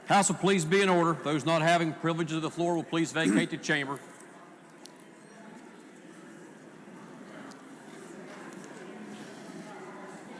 House will please be in order. Those not having privileges of the floor will please vacate the chamber.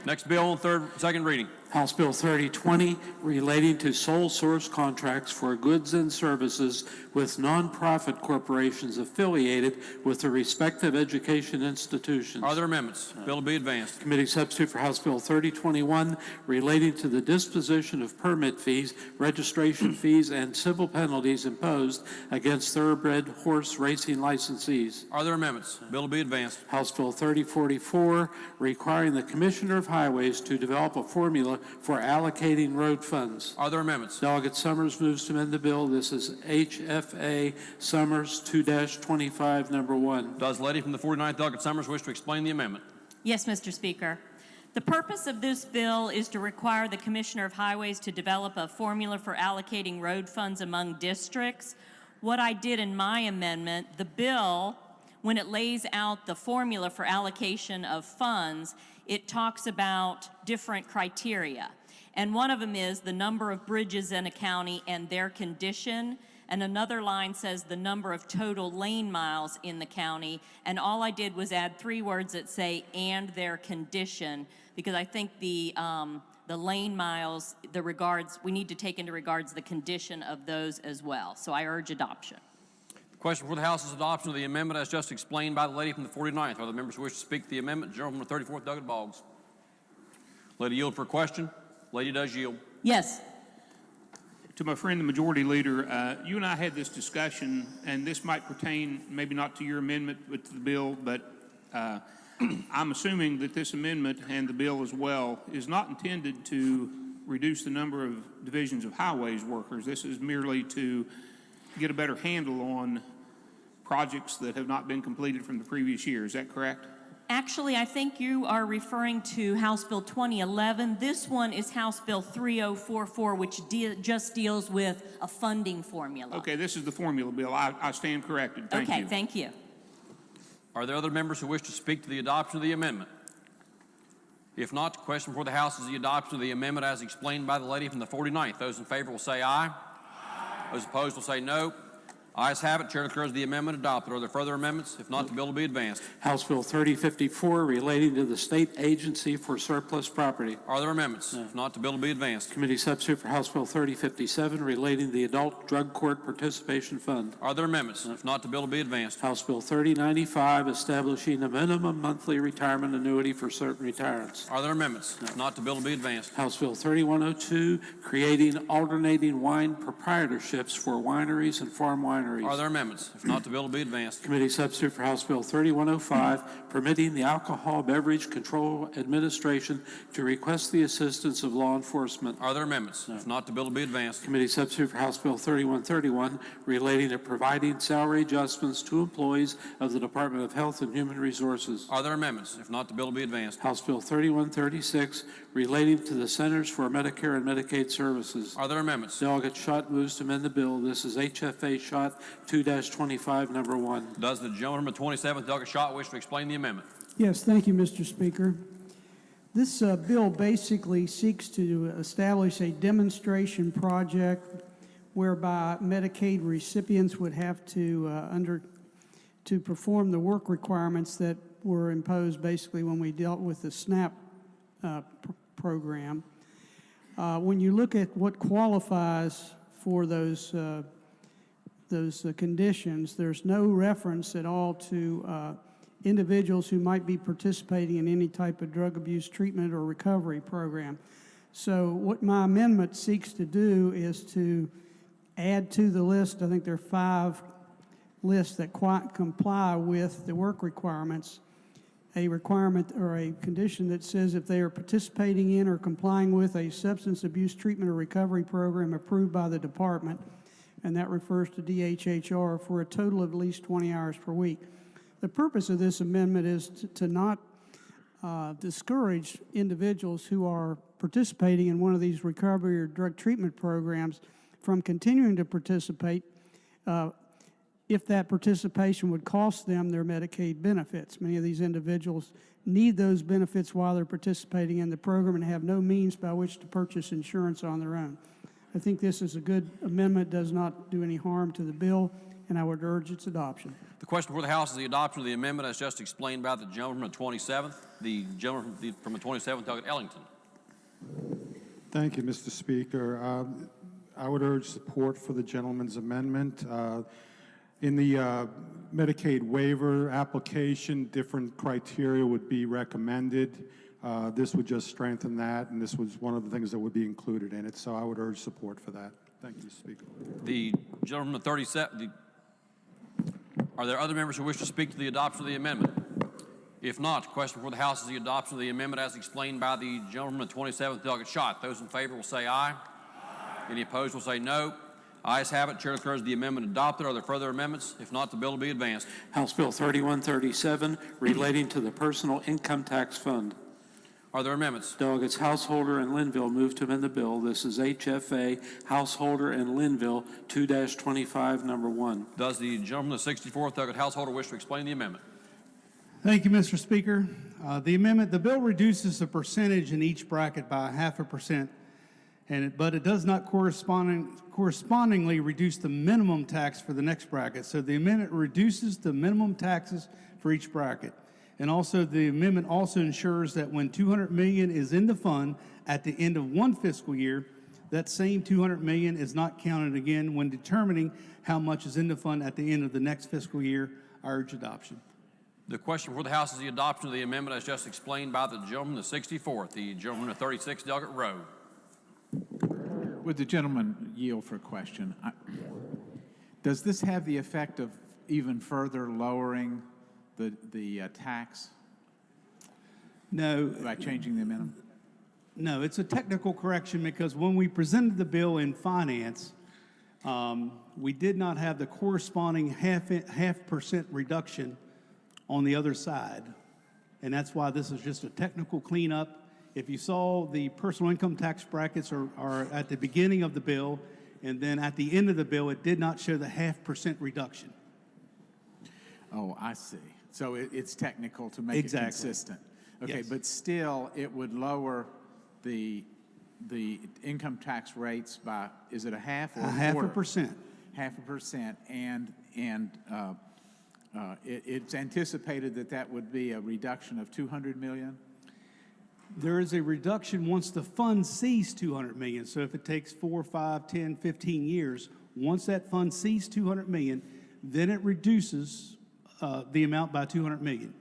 Next bill on second reading. House Bill 3020, relating to sole source contracts for goods and services with nonprofit corporations affiliated with the respective education institutions. Are there amendments? Bill will be advanced. Committee substitute for House Bill 3021, relating to the disposition of permit fees, registration fees, and civil penalties imposed against thoroughbred horse racing licensees. Are there amendments? Bill will be advanced. House Bill 3044, requiring the Commissioner of Highways to develop a formula for allocating road funds. Are there amendments? Delegate Summers moves to amend the bill. This is HFA Summers 2-25, number 1. Does the lady from the 49th Delegate Summers wish to explain the amendment? Yes, Mr. Speaker. The purpose of this bill is to require the Commissioner of Highways to develop a formula for allocating road funds among districts. What I did in my amendment, the bill, when it lays out the formula for allocation of funds, it talks about different criteria. And one of them is the number of bridges in a county and their condition. And another line says the number of total lane miles in the county. And all I did was add 3 words that say "and their condition," because I think the lane miles, we need to take into regards the condition of those as well. So I urge adoption. The question for the House is adoption of the amendment as just explained by the lady from the 49th. Are the members who wish to speak to the amendment? Gentleman from the 34th Delegate Boggs. Lady yield for a question. Lady does yield. Yes. To my friend, the Majority Leader, you and I had this discussion, and this might pertain maybe not to your amendment, but to the bill, but I'm assuming that this amendment and the bill as well is not intended to reduce the number of divisions of highways workers. This is merely to get a better handle on projects that have not been completed from the previous year. Is that correct? Actually, I think you are referring to House Bill 2011. This one is House Bill 3044, which just deals with a funding formula. Okay, this is the formula bill. I stand corrected. Thank you. Okay, thank you. Are there other members who wish to speak to the adoption of the amendment? If not, the question before the House is the adoption of the amendment as explained by the lady from the 49th. Those in favor will say aye. Those opposed will say no. Ayes have it. Chair declares the amendment adopted. Are there further amendments? If not, the bill will be advanced. House Bill 3054, relating to the State Agency for Surplus Property. Are there amendments? If not, the bill will be advanced. Committee substitute for House Bill 3057, relating to the Adult Drug Court Participation Fund. Are there amendments? If not, the bill will be advanced. House Bill 3095, establishing a minimum monthly retirement annuity for certain retirements. Are there amendments? If not, the bill will be advanced. House Bill 3102, creating alternating wine proprietorships for wineries and farm wineries. Are there amendments? If not, the bill will be advanced. Committee substitute for House Bill 3105, permitting the Alcohol Beverage Control Administration to request the assistance of law enforcement. Are there amendments? If not, the bill will be advanced. Committee substitute for House Bill 3131, relating to providing salary adjustments to employees of the Department of Health and Human Resources. Are there amendments? If not, the bill will be advanced. House Bill 3136, relating to the Centers for Medicare and Medicaid Services. Are there amendments? Delegate Schott moves to amend the bill. This is HFA Schott 2-25, number 1. Does the gentleman from the 27th Delegate Schott wish to explain the amendment? Yes, thank you, Mr. Speaker. This bill basically seeks to establish a demonstration project whereby Medicaid recipients would have to perform the work requirements that were imposed basically when we dealt with the SNAP program. When you look at what qualifies for those conditions, there's no reference at all to individuals who might be participating in any type of drug abuse treatment or recovery program. So what my amendment seeks to do is to add to the list, I think there are 5 lists that comply with the work requirements, a requirement or a condition that says if they are participating in or complying with a substance abuse treatment or recovery program approved by the department, and that refers to DHHR, for a total of at least 20 hours per week. The purpose of this amendment is to not discourage individuals who are participating in one of these recovery or drug treatment programs from continuing to participate if that participation would cost them their Medicaid benefits. Many of these individuals need those benefits while they're participating in the program and have no means by which to purchase insurance on their own. I think this is a good amendment, does not do any harm to the bill, and I would urge its adoption. The question before the House is the adoption of the amendment as just explained by the gentleman from the 27th. The gentleman from the 27th, Doug Ellington. Thank you, Mr. Speaker. I would urge support for the gentleman's amendment. In the Medicaid waiver application, different criteria would be recommended. This would just strengthen that, and this was one of the things that would be included in it, so I would urge support for that. Thank you, Speaker. The gentleman from the 37th, are there other members who wish to speak to the adoption of the amendment? If not, the question before the House is the adoption of the amendment as explained by the gentleman from the 27th, Delegate Schott. Those in favor will say aye. Any opposed will say no. Ayes have it. Chair declares the amendment adopted. Are there further amendments? If not, the bill will be advanced. House Bill 3137, relating to the Personal Income Tax Fund. Are there amendments? Delegates Householder and Linville move to amend the bill. This is HFA Householder and Linville 2-25, number 1. Does the gentleman from the 64th, Delegate Householder, wish to explain the amendment? Thank you, Mr. Speaker. The bill reduces the percentage in each bracket by 0.5%, but it does not correspondingly reduce the minimum tax for the next bracket. So the amendment reduces the minimum taxes for each bracket. And also, the amendment also ensures that when $200 million is in the fund at the end of one fiscal year, that same $200 million is not counted again when determining how much is in the fund at the end of the next fiscal year. I urge adoption. The question before the House is the adoption of the amendment as just explained by the gentleman from the 64th. The gentleman from the 36th, Delegate Rowe. Would the gentleman yield for a question? Does this have the effect of even further lowering the tax No. by changing the amendment? No, it's a technical correction because when we presented the bill in finance, we did not have the corresponding half percent reduction on the other side. And that's why this is just a technical cleanup. If you saw, the personal income tax brackets are at the beginning of the bill, and then at the end of the bill, it did not show the half percent reduction. Oh, I see. So it's technical to make Exactly. it consistent. Okay, Yes. but still, it would lower the income tax rates by, is it a half or a quarter? 0.5%. 0.5%, and it's anticipated that would be a reduction of $200 million? There is a reduction once the fund sees $200 million. So if it takes 4, 5, 10, 15 years, once that fund sees $200 million, then it reduces the amount by $200 million.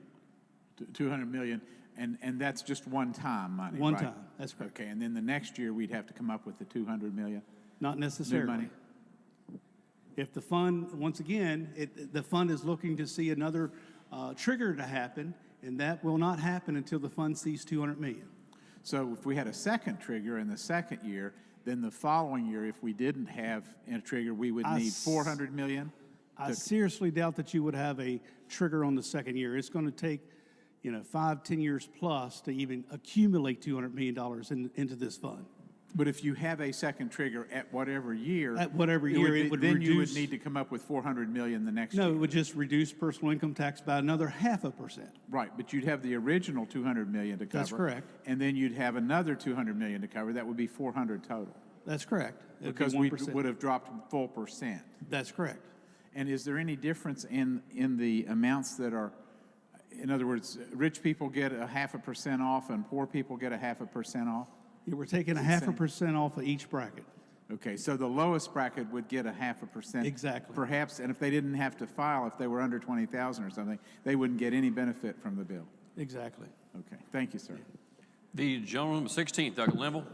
$200 million, and that's just one-time money, One right? time, that's correct. Okay, and then the next year, we'd have to come up with the $200 million? Not necessarily. money. If the fund, once again, the fund is looking to see another trigger to happen, and that will not happen until the fund sees $200 million. So if we had a second trigger in the second year, then the following year, if we didn't have a trigger, we would need $400 million? I seriously doubt that you would have a trigger on the second year. It's going to take, 5, 10 years plus to even accumulate $200 million into this fund. But if you have a second trigger at whatever year. At whatever year, it would then you would reduce- need to come up with $400 million the next year. No, it would just reduce personal income tax by another 0.5%. Right, but you'd have the original $200 million to cover. That's correct. And then you'd have another $200 million to cover. That would be $400 total. That's correct. It'd be Because we 1%. would have dropped full percent. That's correct. And is there any difference in the amounts that are, in other words, rich people get a 0.5% off and poor people get a 0.5% off? Yeah, we're taking a It's the 0.5% off of each bracket. Okay, so the lowest bracket would get a 0.5%. Exactly. Perhaps, and if they didn't have to file, if they were under 20,000 or something, they wouldn't get any benefit from the bill. Exactly. Okay, thank you, sir. The gentleman from the 16th, Doug Linville.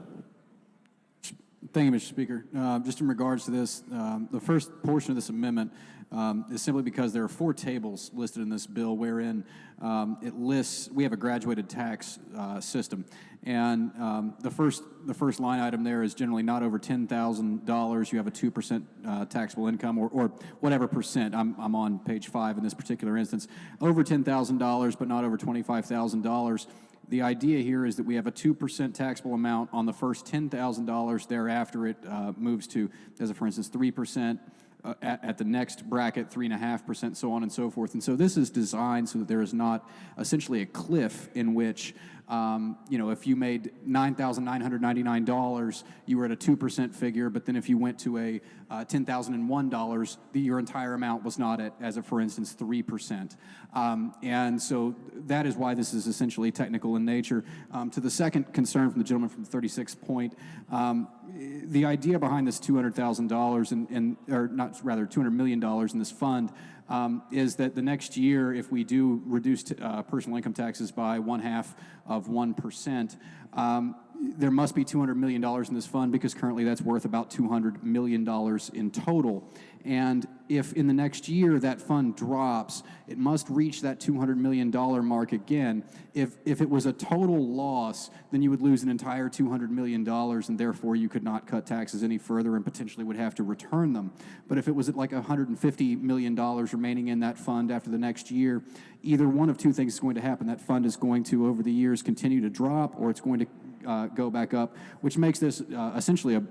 Thank you, Mr. Speaker. Just in regards to this, the first portion of this amendment is simply because there are 4 tables listed in this bill wherein it lists, we have a graduated tax system. And the first line item there is generally not over $10,000. You have a 2% taxable income or whatever percent. I'm on page 5 in this particular instance. Over $10,000, but not over $25,000. The idea here is that we have a 2% taxable amount on the first $10,000. Thereafter, it moves to, as a for instance, 3%. At the next bracket, 3.5%, so on and so forth. And so this is designed so that there is not essentially a cliff in which If you made $9,999, you were at a 2% figure, but then if you went to a $10,001, your entire amount was not at, as a, for instance, 3%. And so that is why this is essentially technical in nature. To the second concern from the gentleman from the 36th point, the idea behind this $200,000 or $200 million in this fund is that the next year, if we do reduce personal income taxes by 0.5%, there must be $200 million in this fund because currently that's worth about $200 million in total. And if in the next year that fund drops, it must reach that $200 million mark again. If it was a total loss, then you would lose an entire $200 million, and therefore you could not cut taxes any further and potentially would have to return them. But if it was at like $150 million remaining in that fund after the next year, either one of two things is going to happen. That fund is going to, over the years, continue to drop, or it's going to go back up, which makes this essentially a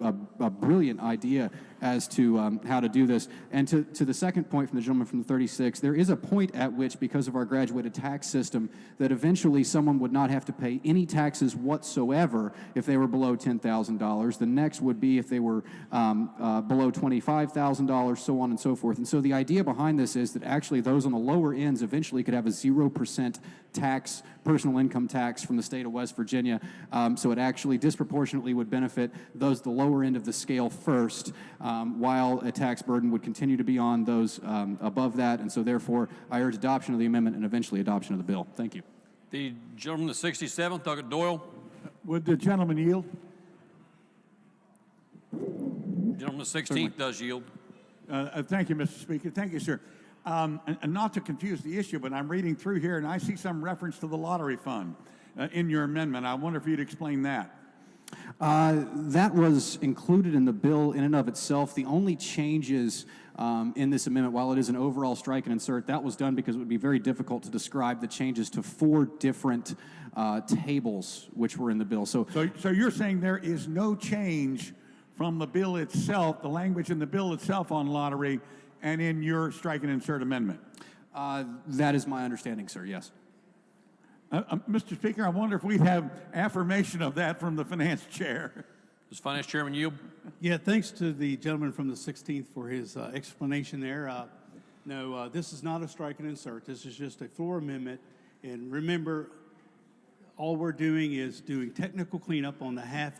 brilliant idea as to how to do this. And to the second point from the gentleman from the 36, there is a point at which, because of our graduated tax system, that eventually someone would not have to pay any taxes whatsoever if they were below $10,000. The next would be if they were below $25,000, so on and so forth. And so the idea behind this is that actually those on the lower ends eventually could have a 0% tax, personal income tax from the state of West Virginia. So it actually disproportionately would benefit those at the lower end of the scale first, while a tax burden would continue to be on those above that. And so therefore, I urge adoption of the amendment and eventually adoption of the bill. Thank you. The gentleman, the 67th, Douglas Doyle. Would the gentleman yield? Gentleman, the 16th does yield. Thank you, Mr. Speaker. Thank you, sir. And not to confuse the issue, but I'm reading through here and I see some reference to the lottery fund in your amendment. I wonder if you'd explain that. That was included in the bill in and of itself. The only changes in this amendment, while it is an overall strike and insert, that was done because it would be very difficult to describe the changes to 4 different tables which were in the bill. So you're saying there is no change from the bill itself, the language in the bill itself on lottery, and in your strike and insert amendment? that is my understanding, sir, yes. Mr. Speaker, I wonder if we'd have affirmation of that from the finance chair. Does Finance Chairman yield? Yeah, thanks to the gentleman from the 16th for his explanation there. No, this is not a strike and insert. This is just a floor amendment. And remember, all we're doing is doing technical cleanup on the half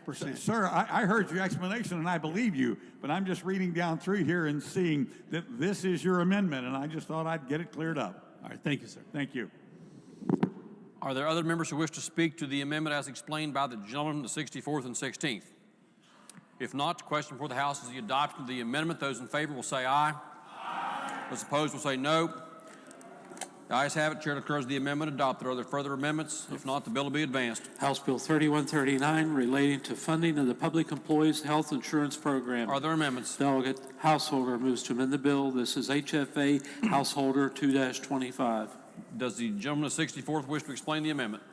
percent. Sir, I heard your explanation and I believe you, but I'm just reading down through here and seeing that this is your amendment, and I just thought I'd get it cleared up. All right, thank you, sir. Thank you. Are there other members who wish to speak to the amendment as explained by the gentleman, the 64th and 16th? If not, the question before the House is the adoption of the amendment. Those in favor will say aye. Aye. Those opposed will say no. The ayes have it. Chair declares the amendment adopted. Are there further amendments? If not, the bill will be advanced. House Bill 3139 relating to funding of the Public Employees Health Insurance Program. Are there amendments? Delegate Householder moves to amend the bill. This is HFA Householder 2-25. Does the gentleman, the 64th, wish to explain the amendment?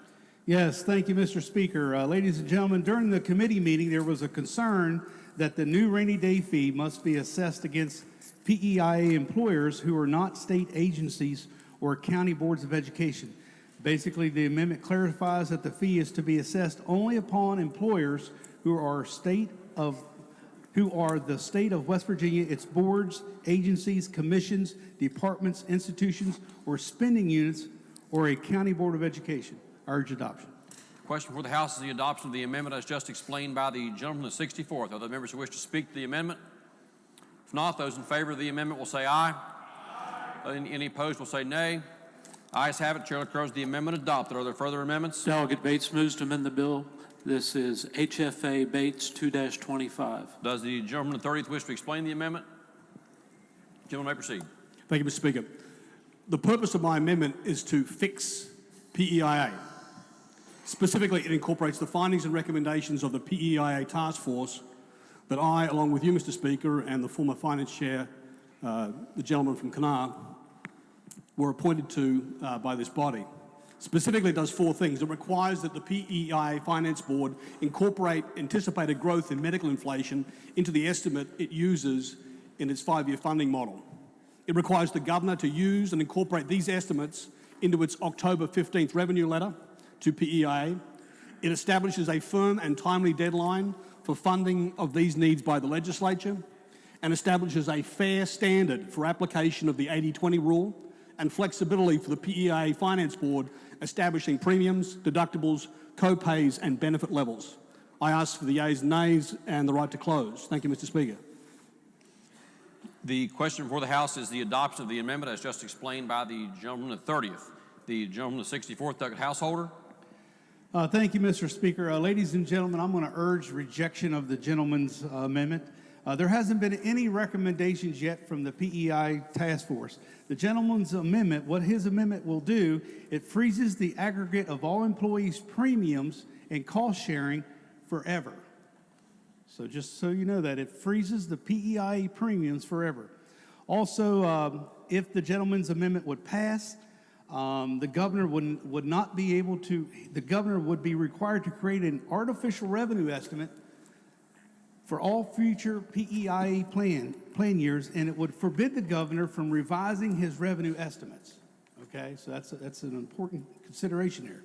Yes, thank you, Mr. Speaker. Ladies and gentlemen, during the committee meeting, there was a concern that the new rainy day fee must be assessed against PEIA employers who are not state agencies or county boards of education. Basically, the amendment clarifies that the fee is to be assessed only upon employers who are the state of West Virginia, its boards, agencies, commissions, departments, institutions, or spending units, or a county board of education. I urge adoption. Question before the House is the adoption of the amendment as just explained by the gentleman, the 64th. Are there members who wish to speak to the amendment? If not, those in favor of the amendment will say aye. Any opposed will say nay. Ayes have it. Chair declares the amendment adopted. Are there further amendments? Delegate Bates moves to amend the bill. This is HFA Bates 2-25. Does the gentleman, the 30th, wish to explain the amendment? Gentleman may proceed. Thank you, Mr. Speaker. The purpose of my amendment is to fix PEIA. Specifically, it incorporates the findings and recommendations of the PEIA task force that I, along with you, Mr. Speaker, and the former finance chair, the gentleman from Kanawha, were appointed to by this body. Specifically, it does 4 things. It requires that the PEI Finance Board incorporate anticipated growth in medical inflation into the estimate it uses in its 5-year funding model. It requires the governor to use and incorporate these estimates into its October 15th revenue letter to PEIA. It establishes a firm and timely deadline for funding of these needs by the legislature and establishes a fair standard for application of the 80-20 rule and flexibility for the PEIA Finance Board establishing premiums, deductibles, co-pays and benefit levels. I ask for the yeas and nays and the right to close. Thank you, Mr. Speaker. The question before the House is the adoption of the amendment as just explained by the gentleman at 30th. The gentleman at 64th, Douglas Householder. Thank you, Mr. Speaker. Ladies and gentlemen, I'm going to urge rejection of the gentleman's amendment. There hasn't been any recommendations yet from the PEI task force. The gentleman's amendment, what his amendment will do, it freezes the aggregate of all employees' premiums and cost sharing forever. So just so you know that, it freezes the PEI premiums forever. Also, if the gentleman's amendment would pass, the governor would not be able to, the governor would be required to create an artificial revenue estimate for all future PEIA plan years, and it would forbid the governor from revising his revenue estimates. Okay, so that's an important consideration here.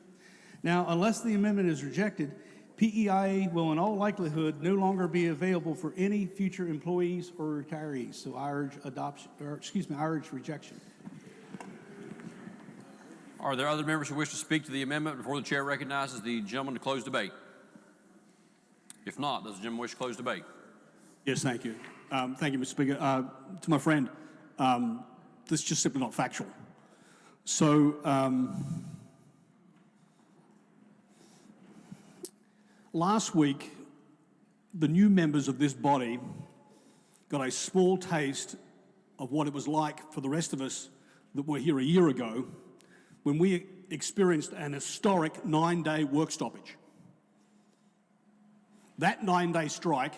Now, unless the amendment is rejected, PEIA will in all likelihood no longer be available for any future employees or retirees. So I urge adoption, or excuse me, I urge rejection. Are there other members who wish to speak to the amendment before the chair recognizes the gentleman to close debate? If not, does the gentleman wish to close debate? Yes, thank you. Thank you, Mr. Speaker. To my friend, this is just simply not factual. So, last week, the new members of this body got a small taste of what it was like for the rest of us that were here a year ago when we experienced an historic 9-day work stoppage. That 9-day strike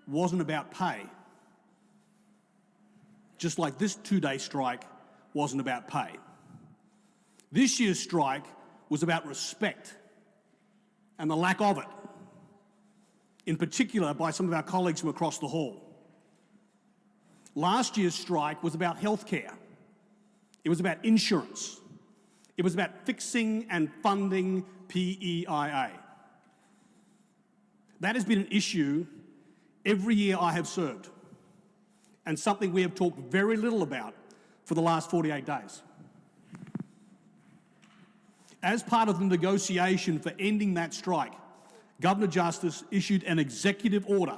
wasn't about pay, just like this 2-day strike wasn't about pay. This year's strike was about respect and the lack of it, in particular by some of our colleagues from across the hall. Last year's strike was about healthcare. It was about insurance. It was about fixing and funding PEIA. That has been an issue every year I have served, and something we have talked very little about for the last 48 days. As part of the negotiation for ending that strike, Governor Justice issued an executive order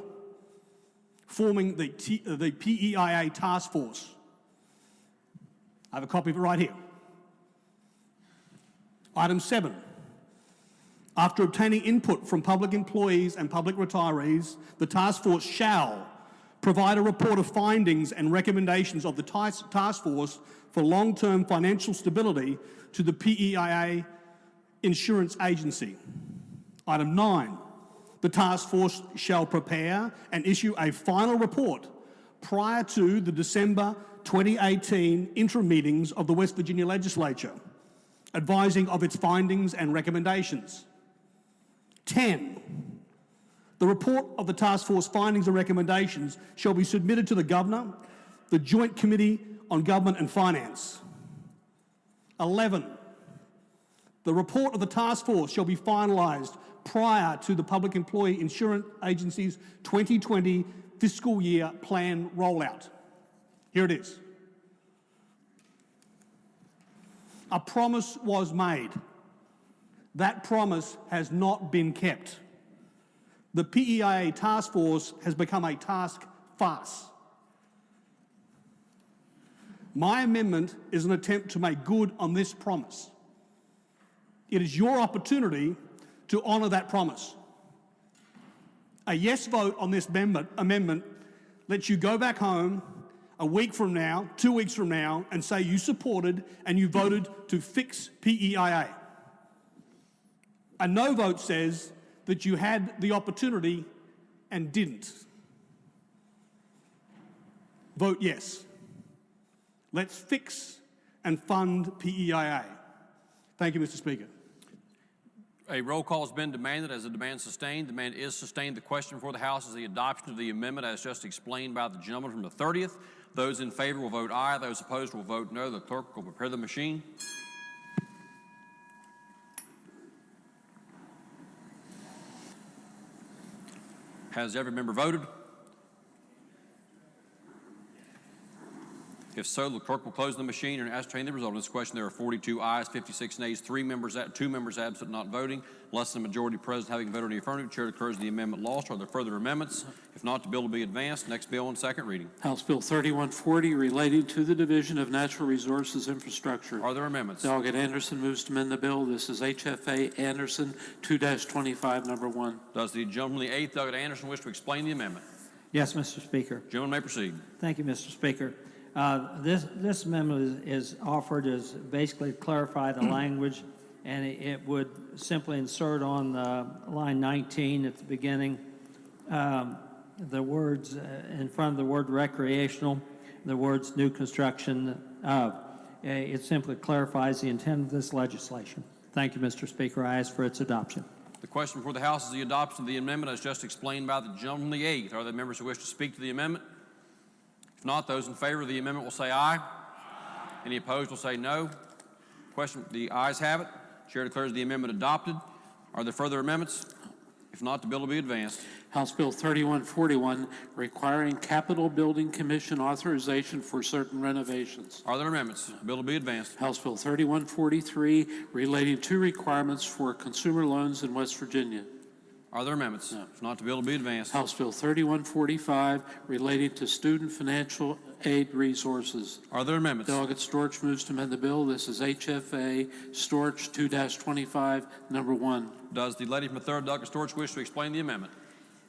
forming the PEIA task force. I have a copy of it right here. Item 7. After obtaining input from public employees and public retirees, the task force shall provide a report of findings and recommendations of the task force for long-term financial stability to the PEIA Insurance Agency. Item 9. The task force shall prepare and issue a final report prior to the December 2018 interim meetings of the West Virginia Legislature, advising of its findings and recommendations. 10. The report of the task force findings and recommendations shall be submitted to the Governor, the Joint Committee on Government and Finance. 11. The report of the task force shall be finalised prior to the Public Employee Insurance Agency's 2020 fiscal year plan rollout. Here it is. A promise was made. That promise has not been kept. The PEIA task force has become a task farce. My amendment is an attempt to make good on this promise. It is your opportunity to honour that promise. A yes vote on this amendment lets you go back home a week from now, 2 weeks from now, and say you supported and you voted to fix PEIA. A no vote says that you had the opportunity and didn't. Vote yes. Let's fix and fund PEIA. Thank you, Mr. Speaker. A roll call has been demanded. As the demand sustained, the demand is sustained. The question before the House is the adoption of the amendment as just explained by the gentleman from the 30th. Those in favor will vote aye. Those opposed will vote no. The clerk will prepare the machine. Has every member voted? If so, the clerk will close the machine and ascertain the result. On this question, there are 42 ayes, 56 nays, 2 members absent not voting. Less than a majority present having voted in the affirmative, chair declares the amendment lost. Are there further amendments? If not, the bill will be advanced. Next bill on second reading. House Bill 3140 relating to the Division of Natural Resources Infrastructure. Are there amendments? Delegate Anderson moves to amend the bill. This is HFA Anderson 2-25, number 1. Does the gentleman, the 8th, Delegate Anderson, wish to explain the amendment? Yes, Mr. Speaker. Gentleman may proceed. Thank you, Mr. Speaker. This amendment is offered as basically clarify the language, and it would simply insert on line 19 at the beginning the words in front of the word recreational, the words new construction of. It simply clarifies the intent of this legislation. Thank you, Mr. Speaker. I ask for its adoption. The question before the House is the adoption of the amendment as just explained by the gentleman, the 8th. Are there members who wish to speak to the amendment? If not, those in favor of the amendment will say aye. Any opposed will say no. Question, the ayes have it. Chair declares the amendment adopted. Are there further amendments? If not, the bill will be advanced. House Bill 3141 requiring Capitol Building Commission authorization for certain renovations. Are there amendments? The bill will be advanced. House Bill 3143 relating to requirements for consumer loans in West Virginia. Are there amendments? No. If not, the bill will be advanced. House Bill 3145 relating to student financial aid resources. Are there amendments? Delegate Storch moves to amend the bill. This is HFA Storch 2-25, number 1. Does the lady from the 3rd, Delegate Storch, wish to explain the amendment?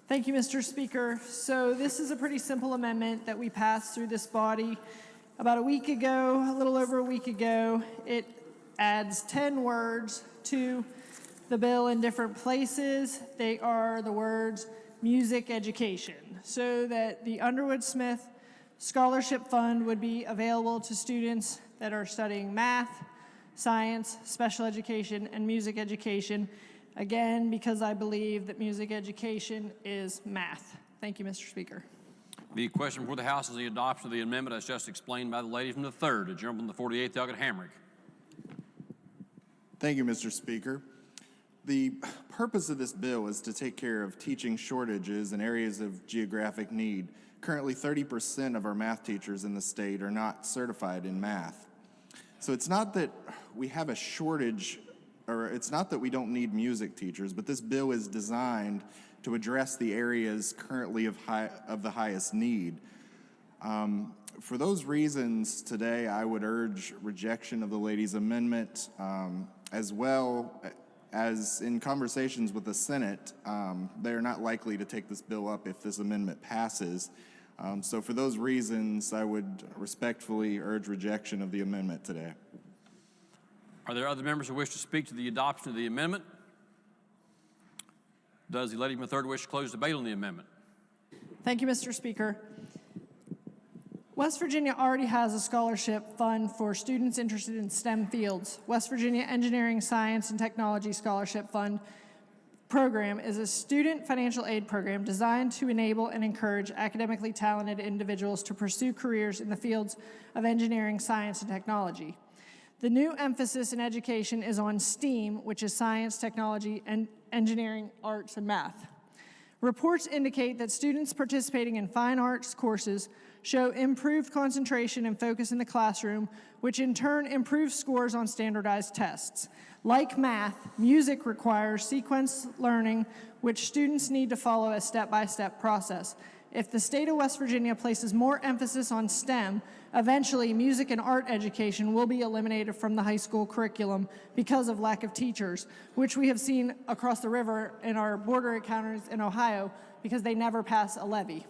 Thank you, Mr. Speaker. So this is a pretty simple amendment that we passed through this body about a week ago, a little over a week ago. It adds 10 words to the bill in different places. They are the words music education, so that the Underwood Smith Scholarship Fund would be available to students that are studying math, science, special education, and music education. Again, because I believe that music education is math. Thank you, Mr. Speaker. The question before the House is the adoption of the amendment as just explained by the lady from the 3rd, the gentleman from the 48th, Delegate Hamrick. Thank you, Mr. Speaker. The purpose of this bill is to take care of teaching shortages in areas of geographic need. Currently, 30% of our math teachers in the state are not certified in math. So it's not that we have a shortage, or it's not that we don't need music teachers, but this bill is designed to address the areas currently of the highest need. For those reasons, today I would urge rejection of the lady's amendment, as well as in conversations with the Senate, they're not likely to take this bill up if this amendment passes. So for those reasons, I would respectfully urge rejection of the amendment today. Are there other members who wish to speak to the adoption of the amendment? Does the lady from the 3rd wish to close debate on the amendment? Thank you, Mr. Speaker. West Virginia already has a scholarship fund for students interested in STEM fields. West Virginia Engineering, Science, and Technology Scholarship Fund program is a student financial aid program designed to enable and encourage academically talented individuals to pursue careers in the fields of engineering, science, and technology. The new emphasis in education is on STEAM, which is science, technology, and engineering, arts, and math. Reports indicate that students participating in fine arts courses show improved concentration and focus in the classroom, which in turn improves scores on standardized tests. Like math, music requires sequence learning, which students need to follow a step-by-step process. If the state of West Virginia places more emphasis on STEM, eventually music and art education will be eliminated from the high school curriculum because of lack of teachers, which we have seen across the river in our border encounters in Ohio because they never pass a levy.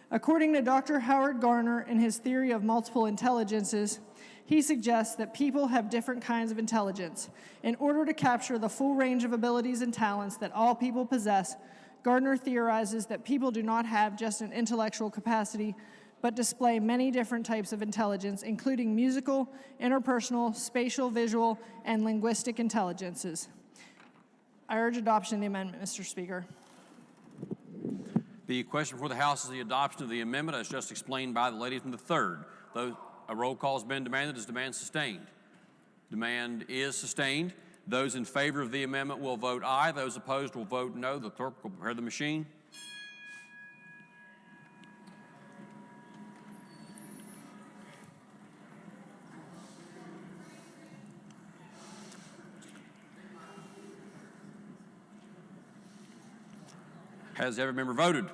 According to Dr. Howard Gardner in his theory of multiple intelligences, he suggests that people have different kinds of intelligence. In order to capture the full range of abilities and talents that all people possess, Gardner theorizes that people do not have just an intellectual capacity, but display many different types of intelligence, including musical, interpersonal, spatial, visual, and linguistic intelligences. I urge adoption of the amendment, Mr. Speaker. The question before the House is the adoption of the amendment as just explained by the lady from the 3rd. Though a roll call has been demanded, is demand sustained? Demand is sustained. Those in favor of the amendment will vote aye. Those opposed will vote no. The clerk will prepare the machine. Has every member voted?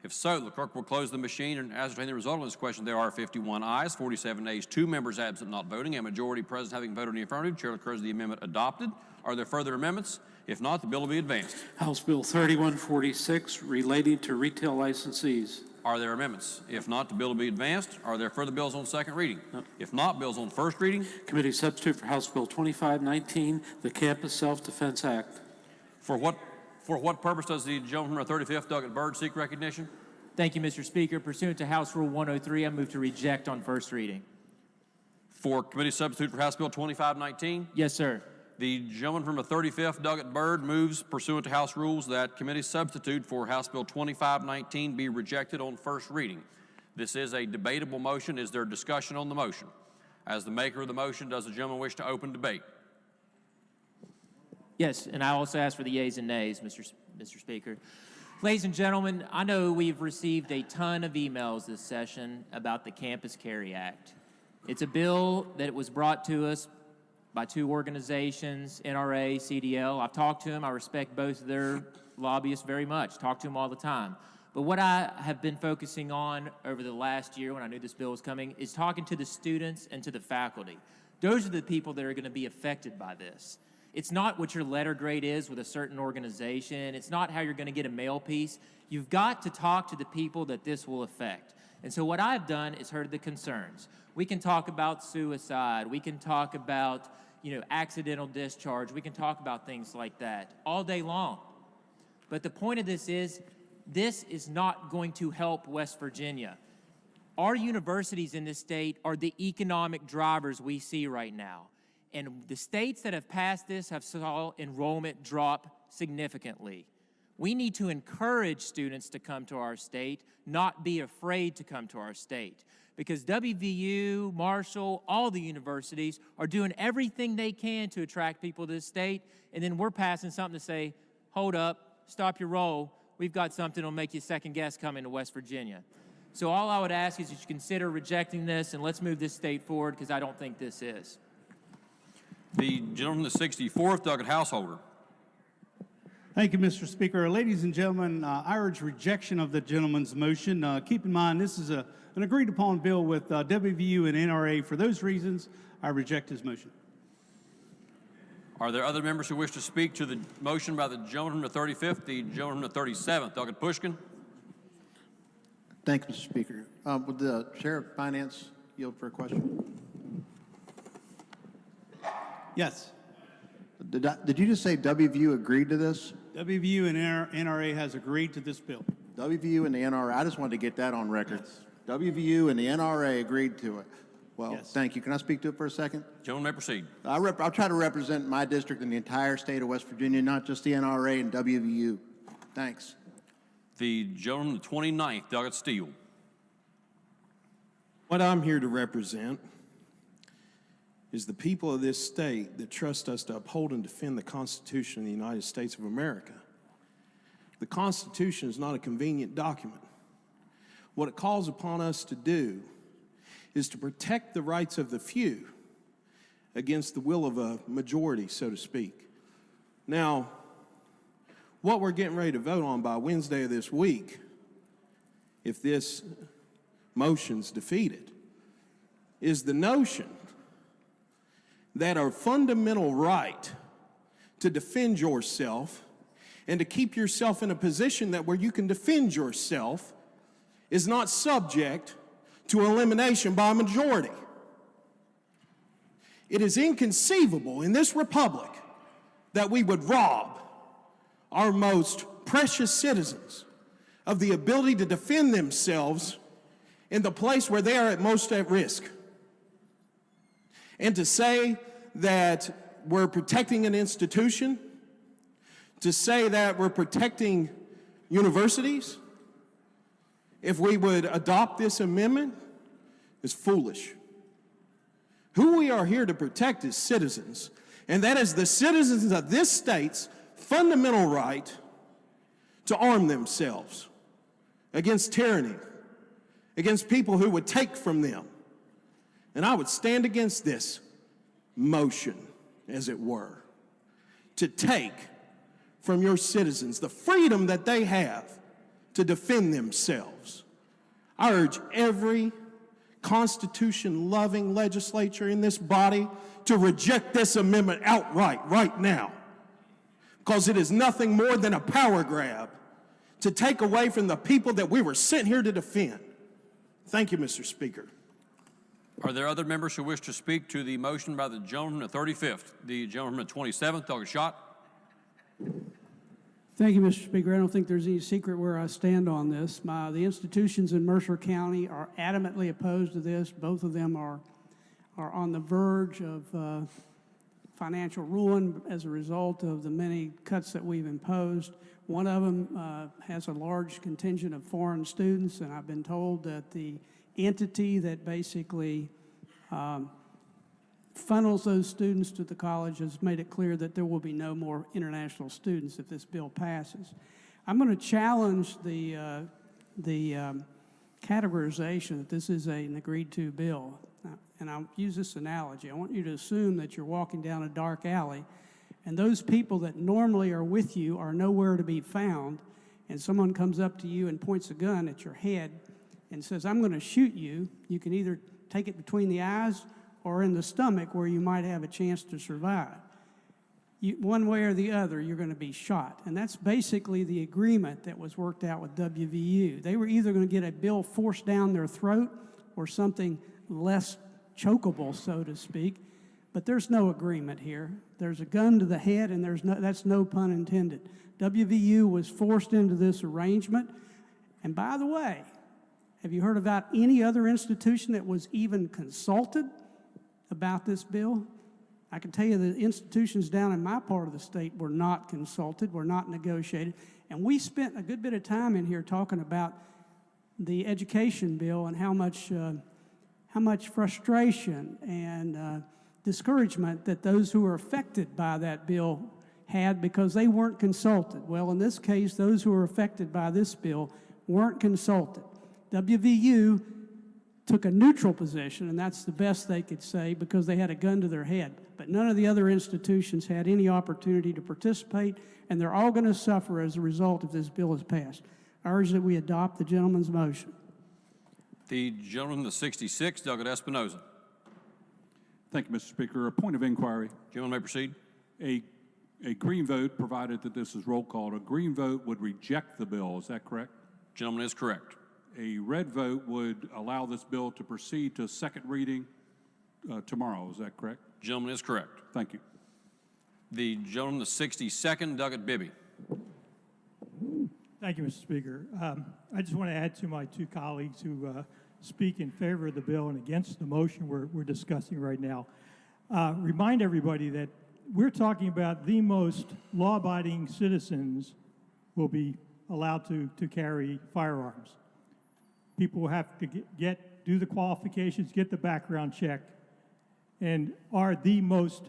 If so, the clerk will close the machine and ascertain the result of this question. There are 51 ayes, 47 nays, 2 members absent not voting, a majority present having voted in the affirmative. Chair declares the amendment adopted. Are there further amendments? If not, the bill will be advanced. House Bill 3146 relating to retail licensees. Are there amendments? If not, the bill will be advanced. Are there further bills on second reading? No. If not, bills on first reading. Committee substitute for House Bill 2519, the Campus Self-Defense Act. For what purpose does the gentleman from the 35th, Doggett Byrd, seek recognition? Thank you, Mr. Speaker. Pursuant to House Rule 103, I move to reject on first reading. For committee substitute for House Bill 2519? Yes, sir. The gentleman from the 35th, Doggett Byrd, moves pursuant to House rules that committee substitute for House Bill 2519 be rejected on first reading. This is a debatable motion. Is there discussion on the motion? As the maker of the motion, does the gentleman wish to open debate? Yes, and I also ask for the yeas and nays, Mr. Speaker. Ladies and gentlemen, I know we've received a ton of emails this session about the Campus Carry Act. It's a bill that was brought to us by 2 organizations, NRA, CDL. I've talked to them. I respect both of their lobbyists very much. Talk to them all the time. But what I have been focusing on over the last year when I knew this bill was coming is talking to the students and to the faculty. Those are the people that are going to be affected by this. It's not what your letter grade is with a certain organization. It's not how you're going to get a mail piece. You've got to talk to the people that this will affect. And so what I've done is heard the concerns. We can talk about suicide. We can talk about, accidental discharge. We can talk about things like that all day long. But the point of this is not going to help West Virginia. Our universities in this state are the economic drivers we see right now. And the states that have passed this have saw enrollment drop significantly. We need to encourage students to come to our state, not be afraid to come to our state. Because WVU, Marshall, all the universities are doing everything they can to attract people to the state, and then we're passing something to say, hold up, stop your roll, we've got something that'll make you second guess coming to West Virginia. So all I would ask is that you consider rejecting this, and let's move this state forward, because I don't think this is. The gentleman from the 64th, Doggett Householder. Thank you, Mr. Speaker. Ladies and gentlemen, I urge rejection of the gentleman's motion. Keep in mind, this is an agreed-upon bill with WVU and NRA. For those reasons, I reject his motion. Are there other members who wish to speak to the motion by the gentleman from the 35th, the gentleman from the 37th, Doggett Pushkin? Thank you, Mr. Speaker. Would the Chair of Finance yield for a question? Yes. Did you just say WVU agreed to this? WVU and NRA has agreed to this bill. WVU and the NRA, I just wanted to get that on record. Yes. WVU and the NRA agreed to it. Well, yes. Thank you. Can I speak to it for a second? Gentleman may proceed. I'll try to represent my district in the entire state of West Virginia, not just the NRA and WVU. Thanks. The gentleman from the 29th, Doggett Steele. What I'm here to represent is the people of this state that trust us to uphold and defend the Constitution of the United States of America. The Constitution is not a convenient document. What it calls upon us to do is to protect the rights of the few against the will of a majority, so to speak. Now, what we're getting ready to vote on by Wednesday of this week, if this motion's defeated, is the notion that a fundamental right to defend yourself and to keep yourself in a position that where you can defend yourself is not subject to elimination by a majority. It is inconceivable in this republic that we would rob our most precious citizens of the ability to defend themselves in the place where they are at most at risk. And to say that we're protecting an institution, to say that we're protecting universities, if we would adopt this amendment, is foolish. Who we are here to protect is citizens, and that is the citizens of this state's fundamental right to arm themselves against tyranny, against people who would take from them. And I would stand against this motion, as it were, to take from your citizens, the freedom that they have to defend themselves. I urge every Constitution-loving legislature in this body to reject this amendment outright right now, because it is nothing more than a power grab to take away from the people that we were sent here to defend. Thank you, Mr. Speaker. Are there other members who wish to speak to the motion by the gentleman at 35th? The gentleman at 27th, Dr. Schott. Thank you, Mr. Speaker. I don't think there's any secret where I stand on this. The institutions in Mercer County are adamantly opposed to this. Both of them are on the verge of financial ruin as a result of the many cuts that we've imposed. One of them has a large contingent of foreign students, and I've been told that the entity that basically funnels those students to the college has made it clear that there will be no more international students if this bill passes. I'm going to challenge the categorization that this is an agreed-to bill. And I'll use this analogy. I want you to assume that you're walking down a dark alley, and those people that normally are with you are nowhere to be found, and someone comes up to you and points a gun at your head and says, "I'm going to shoot you." You can either take it between the eyes or in the stomach, where you might have a chance to survive. One way or the other, you're going to be shot. And that's basically the agreement that was worked out with WVU. They were either going to get a bill forced down their throat or something less chokeable, so to speak. But there's no agreement here. There's a gun to the head, and that's no pun intended. WVU was forced into this arrangement. And by the way, have you heard about any other institution that was even consulted about this bill? I can tell you the institutions down in my part of the state were not consulted, were not negotiated. And we spent a good bit of time in here talking about the education bill and how much frustration and discouragement that those who were affected by that bill had because they weren't consulted. Well, in this case, those who were affected by this bill weren't consulted. WVU took a neutral position, and that's the best they could say because they had a gun to their head. But none of the other institutions had any opportunity to participate, and they're all going to suffer as a result if this bill is passed. I urge that we adopt the gentleman's motion. The gentleman, the 66th, Douglas Espinoza. Thank you, Mr. Speaker. A point of inquiry. Gentleman may proceed. A green vote, provided that this is roll called, a green vote would reject the bill. Is that correct? Gentleman is correct. A red vote would allow this bill to proceed to second reading tomorrow. Is that correct? Gentleman is correct. Thank you. The gentleman, the 62nd, Douglas Bibby. Thank you, Mr. Speaker. I just want to add to my two colleagues who speak in favor of the bill and against the motion we're discussing right now. Remind everybody that we're talking about the most law-abiding citizens will be allowed to carry firearms. People will have to do the qualifications, get the background check, and are the most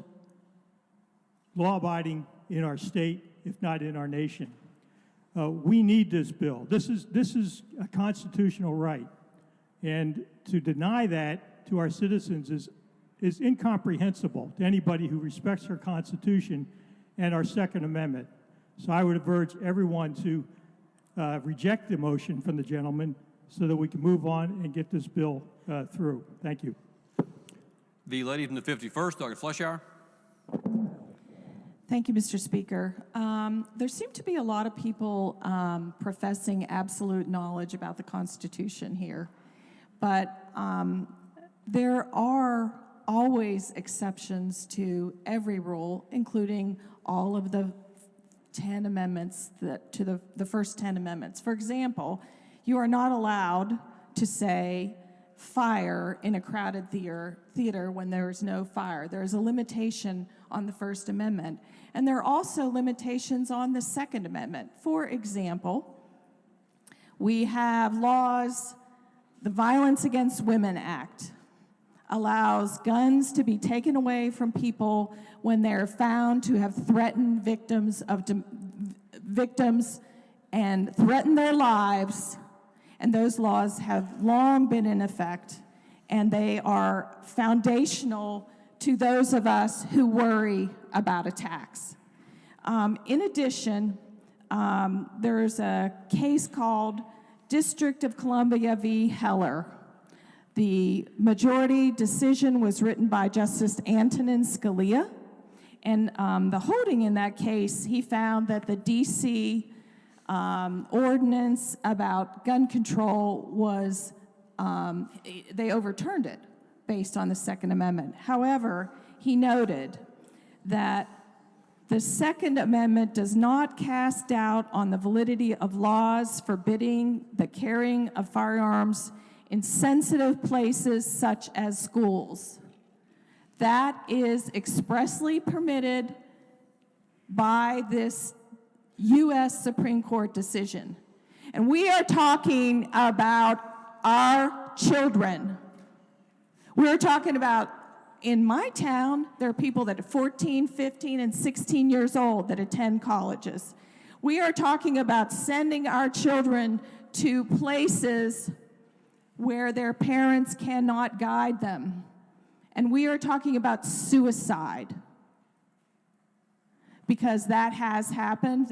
law-abiding in our state, if not in our nation. We need this bill. This is a constitutional right, and to deny that to our citizens is incomprehensible to anybody who respects our Constitution and our Second Amendment. So I would urge everyone to reject the motion from the gentleman so that we can move on and get this bill through. Thank you. The lady from the 51st, Dr. Fleischauer. Thank you, Mr. Speaker. There seem to be a lot of people professing absolute knowledge about the Constitution here, but there are always exceptions to every rule, including all of the 10 amendments to the first 10 amendments. For example, you are not allowed to say fire in a crowded theater when there is no fire. There is a limitation on the First Amendment. And there are also limitations on the Second Amendment. For example, we have laws, the Violence Against Women Act allows guns to be taken away from people when they're found to have threatened victims and threatened their lives. And those laws have long been in effect, and they are foundational to those of us who worry about attacks. In addition, there's a case called District of Columbia v. Heller. The majority decision was written by Justice Antonin Scalia, and the holding in that case, he found that the D.C. ordinance about gun control was, they overturned it based on the Second Amendment. However, he noted that the Second Amendment does not cast doubt on the validity of laws forbidding the carrying of firearms in sensitive places such as schools. That is expressly permitted by this U.S. Supreme Court decision. And we are talking about our children. We're talking about, in my town, there are people that are 14, 15, and 16 years old that attend colleges. We are talking about sending our children to places where their parents cannot guide them. And we are talking about suicide, because that has happened,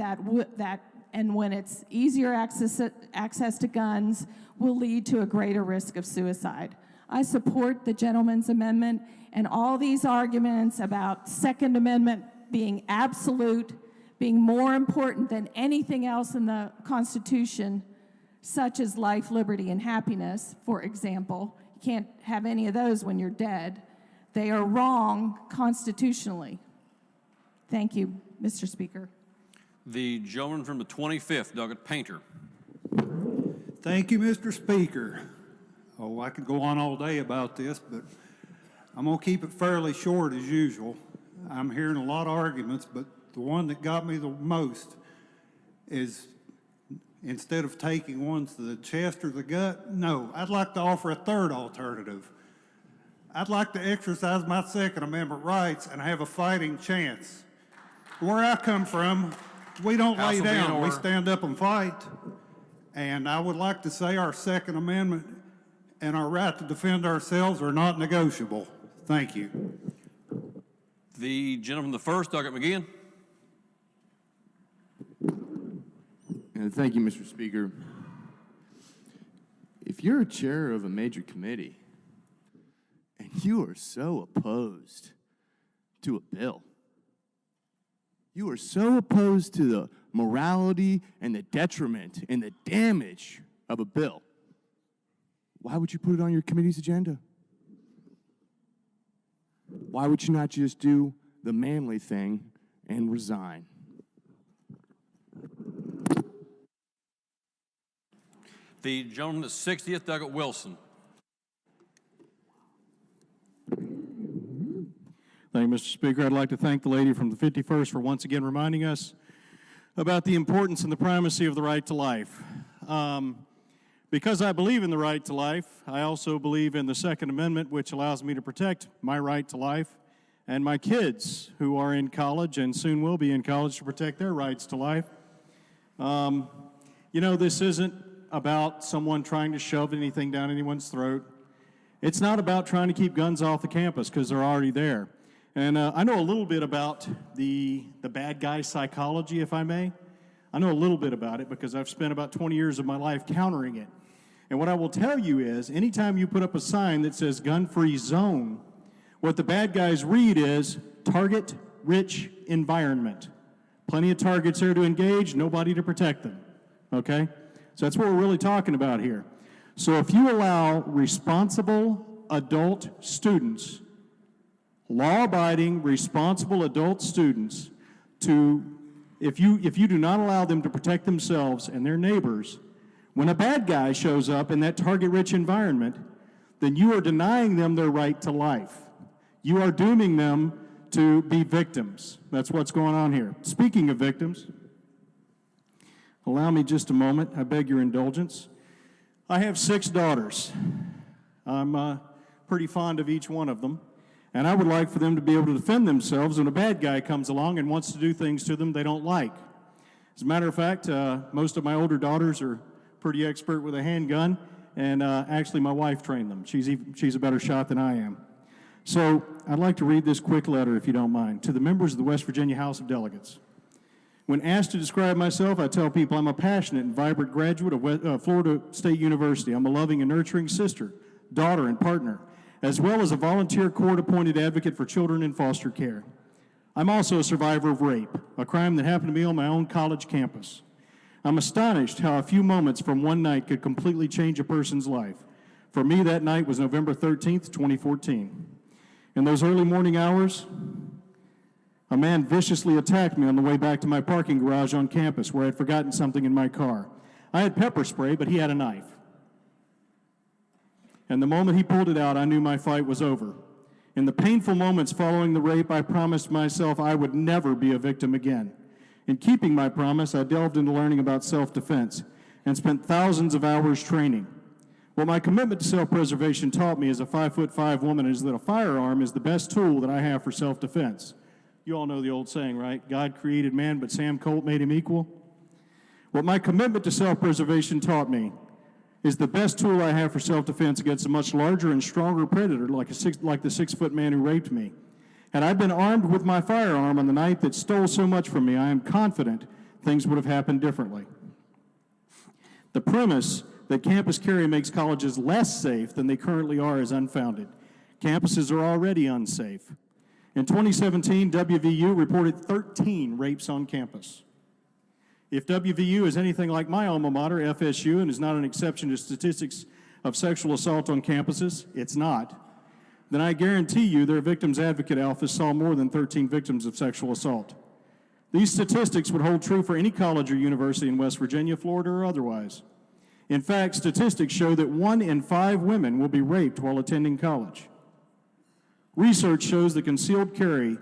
and when it's easier access to guns will lead to a greater risk of suicide. I support the gentleman's amendment and all these arguments about Second Amendment being absolute, being more important than anything else in the Constitution, such as life, liberty, and happiness, for example. You can't have any of those when you're dead. They are wrong constitutionally. Thank you, Mr. Speaker. The gentleman from the 25th, Douglas Painter. Thank you, Mr. Speaker. Oh, I could go on all day about this, but I'm going to keep it fairly short as usual. I'm hearing a lot of arguments, but the one that got me the most is, instead of taking one to the chest or the gut, no, I'd like to offer a third alternative. I'd like to exercise my Second Amendment rights and have a fighting chance. Where I come from, we don't lay down, we stand up and fight. And I would like to say our Second Amendment and our right to defend ourselves are not negotiable. Thank you. The gentleman from the first, Douglas McGeehan. Thank you, Mr. Speaker. If you're a chair of a major committee and you are so opposed to a bill, you are so opposed to the morality and the detriment and the damage of a bill, why would you put it on your committee's agenda? Why would you not just do the manly thing and resign? The gentleman from the 60th, Douglas Wilson. Thank you, Mr. Speaker. I'd like to thank the lady from the 51st for once again reminding us about the importance and the primacy of the right to life. Because I believe in the right to life, I also believe in the Second Amendment, which allows me to protect my right to life and my kids who are in college and soon will be in college to protect their rights to life. You know, this isn't about someone trying to shove anything down anyone's throat. It's not about trying to keep guns off the campus, because they're already there. And I know a little bit about the bad guy psychology, if I may. I know a little bit about it because I've spent about 20 years of my life countering it. And what I will tell you is, anytime you put up a sign that says gun-free zone, what the bad guys read is target-rich environment. Plenty of targets there to engage, nobody to protect them, okay? So that's what we're really talking about here. So if you allow responsible adult students, law-abiding, responsible adult students to, if you do not allow them to protect themselves and their neighbors, when a bad guy shows up in that target-rich environment, then you are denying them their right to life. You are dooming them to be victims. That's what's going on here. Speaking of victims, allow me just a moment. I beg your indulgence. I have 6 daughters. I'm pretty fond of each one of them. And I would like for them to be able to defend themselves when a bad guy comes along and wants to do things to them they don't like. As a matter of fact, most of my older daughters are pretty expert with a handgun, and actually my wife trained them. She's a better shot than I am. So I'd like to read this quick letter, if you don't mind, to the members of the West Virginia House of Delegates. When asked to describe myself, I tell people I'm a passionate and vibrant graduate of Florida State University. I'm a loving and nurturing sister, daughter, and partner, as well as a volunteer court-appointed advocate for children in foster care. I'm also a survivor of rape, a crime that happened to me on my own college campus. I'm astonished how a few moments from one night could completely change a person's life. For me, that night was November 13th, 2014. In those early morning hours, a man viciously attacked me on the way back to my parking garage on campus where I had forgotten something in my car. I had pepper spray, but he had a knife. And the moment he pulled it out, I knew my fight was over. In the painful moments following the rape, I promised myself I would never be a victim again. In keeping my promise, I delved into learning about self-defense and spent thousands of hours training. What my commitment to self-preservation taught me as a 5'5" woman is that a firearm is the best tool that I have for self-defense. You all know the old saying, right? God created man, but Sam Colt made him equal. What my commitment to self-preservation taught me is the best tool I have for self-defense against a much larger and stronger predator like the 6-foot man who raped me. Had I been armed with my firearm on the night that stole so much from me, I am confident things would have happened differently. The premise that campus carry makes colleges less safe than they currently are is unfounded. Campuses are already unsafe. In 2017, WVU reported 13 rapes on campus. If WVU is anything like my alma mater, FSU, and is not an exception to statistics of sexual assault on campuses, it's not, then I guarantee you their Victims Advocate office saw more than 13 victims of sexual assault. These statistics would hold true for any college or university in West Virginia, Florida, or otherwise. In fact, statistics show that 1 in 5 women will be raped while attending college. Research shows that concealed carry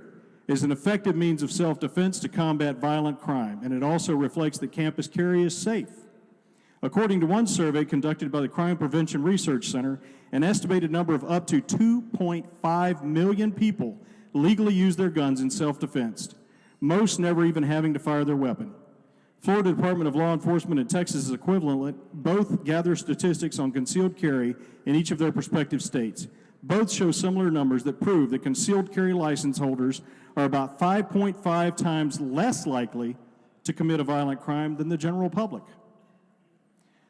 is an effective means of self-defense to combat violent crime, and it also reflects that campus carry is safe. According to one survey conducted by the Crime Prevention Research Center, an estimated number of up to 2.5 million people legally use their guns in self-defense, most never even having to fire their weapon. Florida Department of Law Enforcement and Texas' equivalent both gather statistics on concealed carry in each of their respective states. Both show similar numbers that prove that concealed carry license holders are about 5.5 times less likely to commit a violent crime than the general public.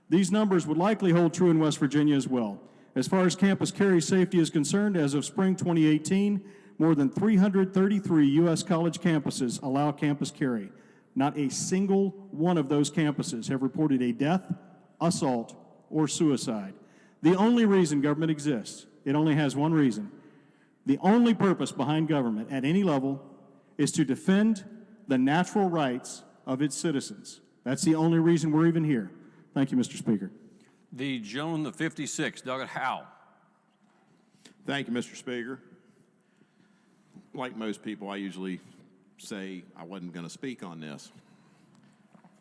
These numbers would likely hold true in West Virginia as well. As far as campus carry safety is concerned, as of spring 2018, more than 333 U.S. college campuses allow campus carry. Not a single one of those campuses have reported a death, assault, or suicide. The only reason government exists, it only has one reason. The only purpose behind government at any level is to defend the natural rights of its citizens. That's the only reason we're even here. Thank you, Mr. Speaker. The gentleman, the 56, Douglas Howe. Thank you, Mr. Speaker. Like most people, I usually say I wasn't going to speak on this.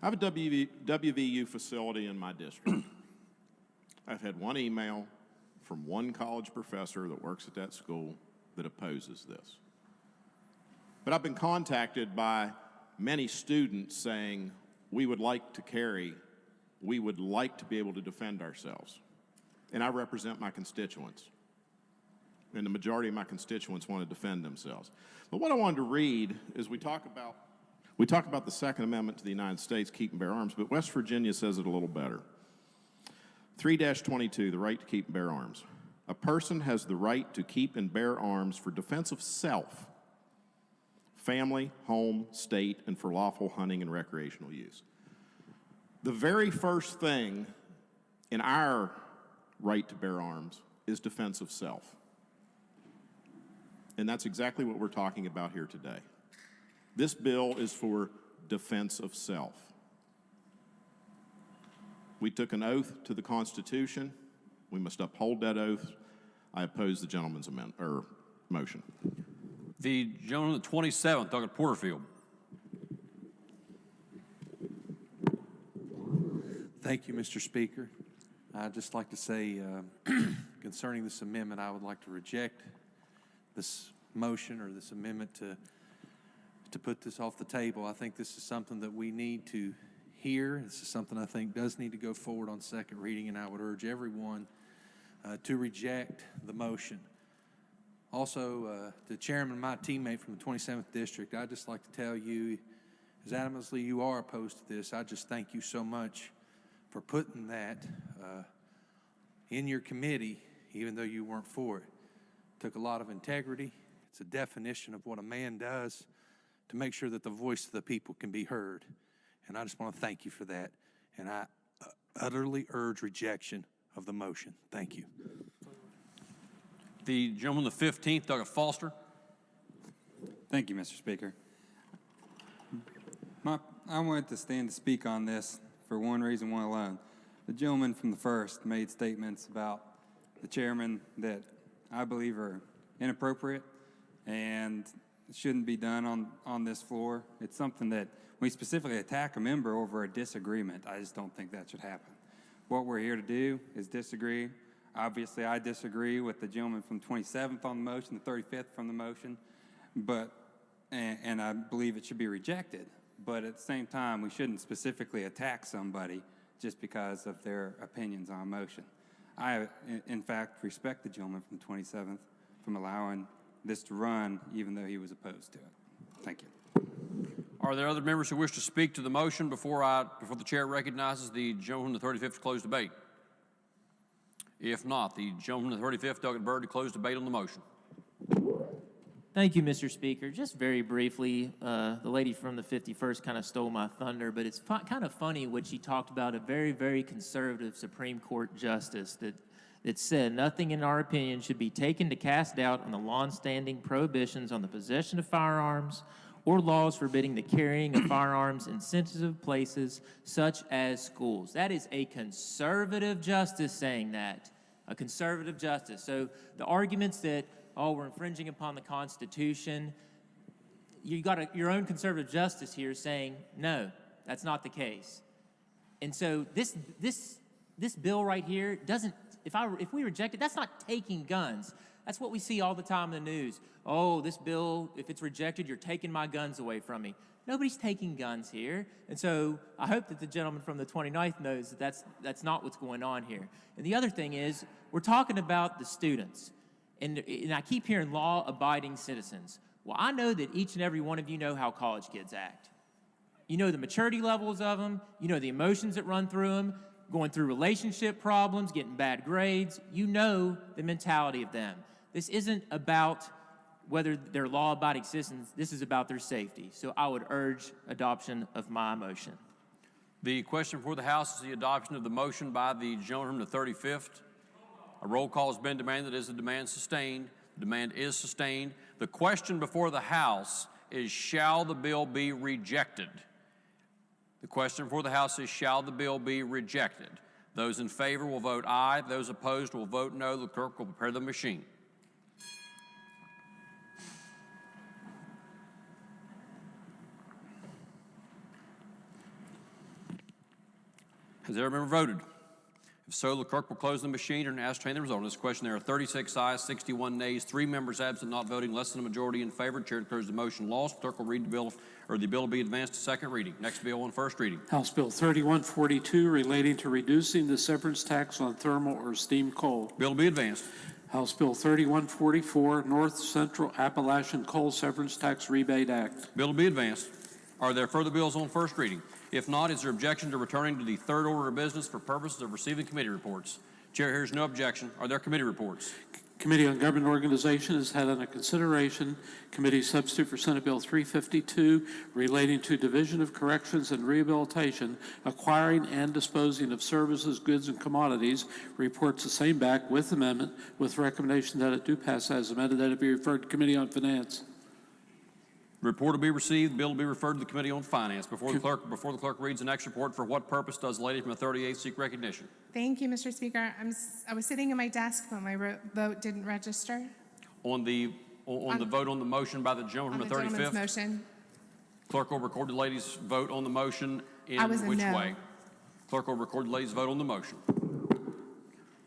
I have a WVU facility in my district. I've had one email from one college professor that works at that school that opposes this. But I've been contacted by many students saying, we would like to carry, we would like to be able to defend ourselves. And I represent my constituents. And the majority of my constituents want to defend themselves. But what I wanted to read is we talk about the Second Amendment to the United States, keep and bear arms, but West Virginia says it a little better. 3-22, the right to keep and bear arms. A person has the right to keep and bear arms for defense of self, family, home, state, and for lawful hunting and recreational use. The very first thing in our right to bear arms is defense of self. And that's exactly what we're talking about here today. This bill is for defense of self. We took an oath to the Constitution. We must uphold that oath. I oppose the gentleman's motion. The gentleman, the 27th, Douglas Porterfield. Thank you, Mr. Speaker. I'd just like to say concerning this amendment, I would like to reject this motion or this amendment to put this off the table. I think this is something that we need to hear. This is something I think does need to go forward on second reading, and I would urge everyone to reject the motion. Also, the chairman, my teammate from the 27th District, I'd just like to tell you as adamantly you are opposed to this, I just thank you so much for putting that in your committee, even though you weren't for it. Took a lot of integrity. It's a definition of what a man does to make sure that the voice of the people can be heard. And I just want to thank you for that. And I utterly urge rejection of the motion. Thank you. The gentleman, the 15th, Douglas Foster. Thank you, Mr. Speaker. I wanted to stand to speak on this for one reason, one alone. The gentleman from the first made statements about the chairman that I believe are inappropriate and shouldn't be done on this floor. It's something that we specifically attack a member over a disagreement. I just don't think that should happen. What we're here to do is disagree. Obviously, I disagree with the gentleman from 27th on the motion, the 35th from the motion, and I believe it should be rejected. But at the same time, we shouldn't specifically attack somebody just because of their opinions on a motion. I, in fact, respect the gentleman from 27th from allowing this to run, even though he was opposed to it. Thank you. Are there other members who wish to speak to the motion before the chair recognizes the gentleman from the 35th to close debate? If not, the gentleman from the 35th, Douglas Byrd, to close debate on the motion. Thank you, Mr. Speaker. Just very briefly, the lady from the 51st kind of stole my thunder, but it's kind of funny what she talked about, a very, very conservative Supreme Court justice that said nothing in our opinion should be taken to cast doubt on the long-standing prohibitions on the possession of firearms or laws forbidding the carrying of firearms in sensitive places such as schools. That is a conservative justice saying that, a conservative justice. So the arguments that, oh, we're infringing upon the Constitution, you got your own conservative justice here saying, no, that's not the case. And so this bill right here doesn't, if we reject it, that's not taking guns. That's what we see all the time in the news. Oh, this bill, if it's rejected, you're taking my guns away from me. Nobody's taking guns here. And so I hope that the gentleman from the 29th knows that that's not what's going on here. And the other thing is, we're talking about the students. And I keep hearing law-abiding citizens. Well, I know that each and every one of you know how college kids act. You know the maturity levels of them. You know the emotions that run through them, going through relationship problems, getting bad grades. You know the mentality of them. This isn't about whether they're law-abiding citizens. This is about their safety. So I would urge adoption of my motion. The question before the House is the adoption of the motion by the gentleman from the 35th. A roll call has been demanded. Is the demand sustained? The demand is sustained. The question before the House is, shall the bill be rejected? The question before the House is, shall the bill be rejected? Those in favor will vote aye. Those opposed will vote no. The clerk will prepare the machine. Has every member voted? If so, the clerk will close the machine and ascertain the result. On this question, there are 36 ayes, 61 nays, 3 members absent, not voting, less than a majority in favor. Chair declares the motion lost. Clerk will read the bill, or the bill will be advanced to second reading. Next bill on first reading. House Bill 3142, relating to reducing the severance tax on thermal or steam coal. Bill will be advanced. House Bill 3144, North Central Appalachian Coal Severance Tax Rebate Act. Bill will be advanced. Are there further bills on first reading? If not, is there objection to returning to the third order of business for purposes of receiving committee reports? Chair hears no objection. Are there committee reports? Committee on Government Organization has had under consideration committee substitute for Senate Bill 352 relating to Division of Corrections and Rehabilitation, acquiring and disposing of services, goods, and commodities. Reports the same back with amendment with recommendation that it do pass as amended, that it be referred to Committee on Finance. Report will be received. Bill will be referred to the Committee on Finance. Before the clerk reads the next report, for what purpose does the lady from the 38th seek recognition? Thank you, Mr. Speaker. I was sitting at my desk, but my vote didn't register. On the vote on the motion by the gentleman from the 35th? Gentleman's motion. Clerk will record the lady's vote on the motion in I was a which no. way? Clerk will record the lady's vote on the motion.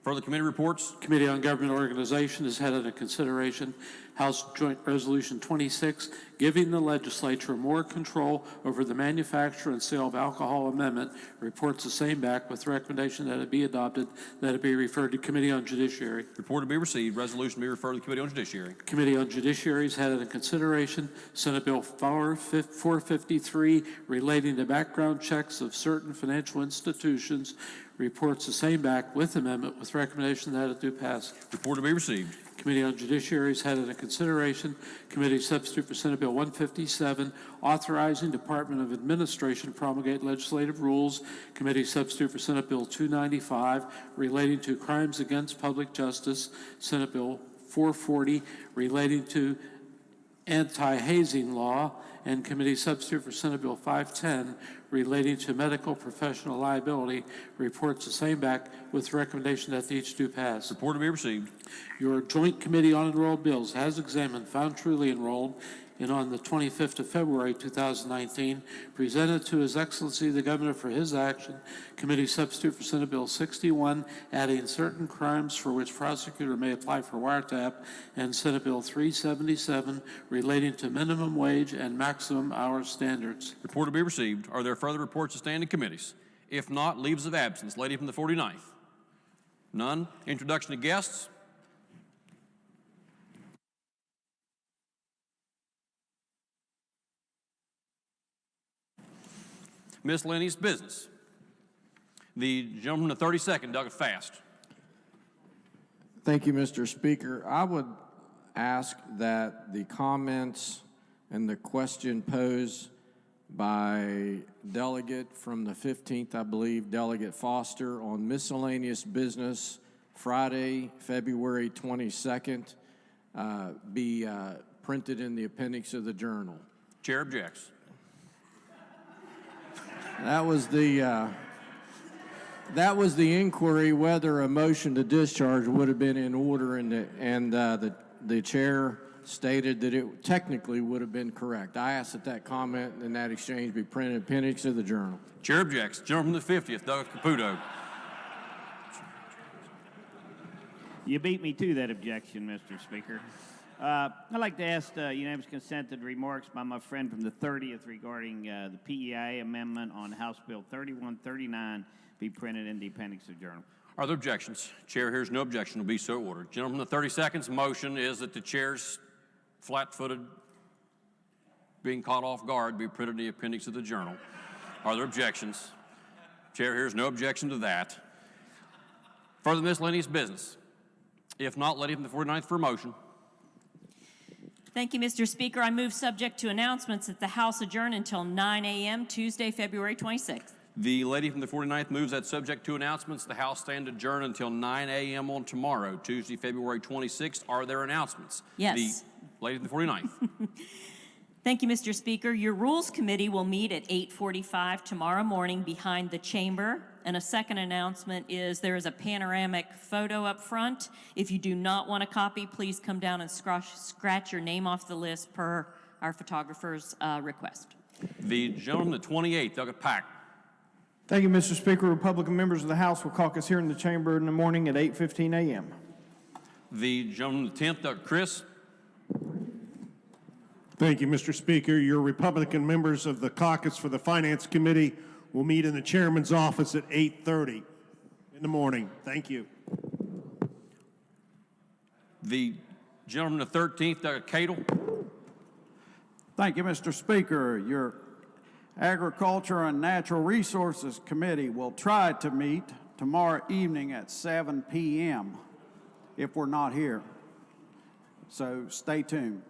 Further committee reports? Committee on Government Organization has had under consideration House Joint Resolution 26, giving the legislature more control over the manufacture and sale of alcohol amendment. Reports the same back with recommendation that it be adopted, that it be referred to Committee on Judiciary. Report to be received. Resolution be referred to the Committee on Judiciary. Committee on Judiciary has had under consideration Senate Bill 453 relating to background checks of certain financial institutions. Reports the same back with amendment with recommendation that it do pass. Report to be received. Committee on Judiciary has had it in consideration. Committee substitute for Senate Bill 157, authorizing Department of Administration to promulgate legislative rules. Committee substitute for Senate Bill 295, relating to crimes against public justice. Senate Bill 440, relating to anti-hazing law. And committee substitute for Senate Bill 510, relating to medical professional liability. Reports the same back with recommendation that they each do pass. Report to be received. Your Joint Committee on Enrolled Bills has examined, found truly enrolled, and on the 25th of February 2019, presented to His Excellency the Governor for his action. Committee substitute for Senate Bill 61, adding certain crimes for which prosecutor may apply for wiretap, and Senate Bill 377, relating to minimum wage and maximum hour standards. Report to be received. Are there further reports to stand in committees? If not, leaves of absence. Lady from the 49th. None. Introduction to guests. Miscellaneous business. The gentleman in the 32nd, Doug Fast. Thank you, Mr. Speaker. I would ask that the comments and the question posed by delegate from the 15th, I believe, Delegate Foster, on miscellaneous business Friday, February 22nd, be printed in the appendix of the journal. Chair objects. That was the inquiry whether a motion to discharge would have been in order, and the chair stated that it technically would have been correct. I asked that that comment and that exchange be printed in appendix of the journal. Chair objects. Gentleman from the 50th, Doug Caputo. You beat me to that objection, Mr. Speaker. I'd like to ask unanimous consent to the remarks by my friend from the 30th regarding the PEI amendment on House Bill 3139 be printed in the appendix of the journal. Are there objections? Chair hears no objection. Will be so ordered. Gentleman from the 32nd's motion is that the chair's flat-footed being caught off guard be printed in the appendix of the journal. Are there objections? Chair hears no objection to that. Further miscellaneous business. If not, lady from the 49th for a motion. Thank you, Mr. Speaker. I move, subject to announcements, that the House adjourn until 9 a.m. Tuesday, February 26th. The lady from the 49th moves that, subject to announcements, the House stand adjourned until 9 a.m. on tomorrow, Tuesday, February 26th. Are there announcements? Yes. The lady from the 49th. Thank you, Mr. Speaker. Your Rules Committee will meet at 8:45 tomorrow morning behind the chamber. And a second announcement is there is a panoramic photo up front. If you do not want a copy, please come down and scratch your name off the list per our photographer's request. The gentleman, the 28th, Doug Pack. Thank you, Mr. Speaker. Republican members of the House will caucus here in the chamber in the morning at 8:15 a.m. The gentleman, the 10th, Doug Chris. Thank you, Mr. Speaker. Your Republican members of the caucus for the Finance Committee will meet in the chairman's office at 8:30 in the morning. Thank you. The gentleman, the 13th, Doug Cadle. Thank you, Mr. Speaker. Your Agriculture and Natural Resources Committee will try to meet tomorrow evening at 7 p.m. if we're not here. So stay tuned.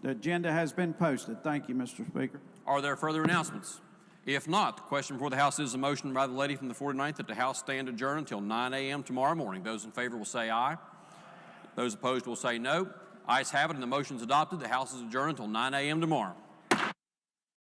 The agenda has been posted. Thank you, Mr. Speaker. Are there further announcements? If not, the question before the House is a motion by the lady from the 49th that the House stand adjourned until 9 a.m. tomorrow morning. Those in favor will say aye. Those opposed will say no. Ayes have it, and the motion is adopted. The House is adjourned until 9 a.m. tomorrow.